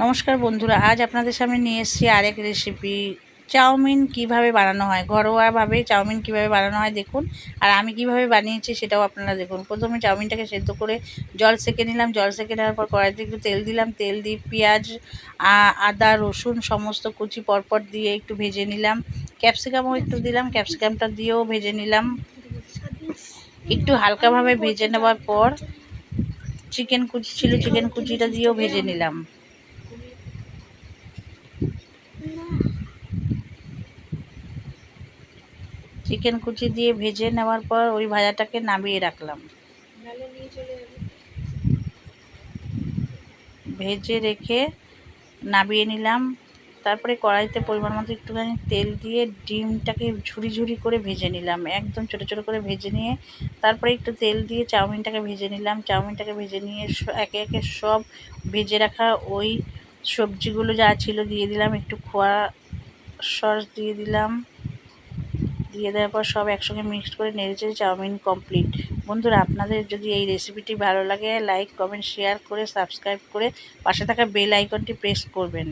নমস্কার বন্ধুরা, আজ আপনাদের সামনে নিয়ে এসেছি আরেক রেসিপি। চাউমিন কিভাবে বানানো হয়, ঘরোয়াভাবে চাউমিন কিভাবে বানানো হয় দেখুন। আর আমি কিভাবে বানিয়েছি সেটাও আপনারা দেখুন। প্রথমে চাউমিনটাকে সেদ্ধ করে জল সেঁকে নিলাম। জল সেঁকে নেওয়ার পর কড়াইতে একটু তেল দিলাম। তেল দিয়ে পেঁয়াজ, আদা, রসুন সমস্ত কুচি পরপর দিয়ে একটু ভেজে নিলাম। ক্যাপসিকামও একটু দিলাম, ক্যাপসিকামটা দিয়েও ভেজে নিলাম। একটু হালকাভাবে ভেজে নেওয়ার পর চিকেন কুচি ছিল, চিকেন কুচিটা দিয়েও ভেজে নিলাম। চিকেন কুচি দিয়ে ভেজে নেওয়ার পর ওই ভাজাটাকে নামিয়ে রাখলাম। ভেজে রেখে নামিয়ে নিলাম। তারপরে কড়াইতে পরিমাণ মতো একটুখানি তেল দিয়ে ডিমটাকে ঝুরি ঝুরি করে ভেজে নিলাম, একদম ছোটো ছোটো করে ভেজে নিয়ে তারপরে একটু তেল দিয়ে চাউমিনটাকে ভেজে নিলাম। চাউমিনটাকে ভেজে নিয়ে একে একে সব ভেজে রাখা ওই সবজিগুলো যা ছিল দিয়ে দিলাম। একটু খোয়া সস দিয়ে দিলাম। দিয়ে দেওয়ার পর সব একসঙ্গে মিক্সড করে নেড়েচেড়ে চাউমিন কমপ্লিট। বন্ধুরা, আপনাদের যদি এই রেসিপিটি ভালো লাগে লাইক, কমেন্ট, শেয়ার করে সাবস্ক্রাইব করে পাশে থাকা বেল আইকনটি প্রেস করবেন।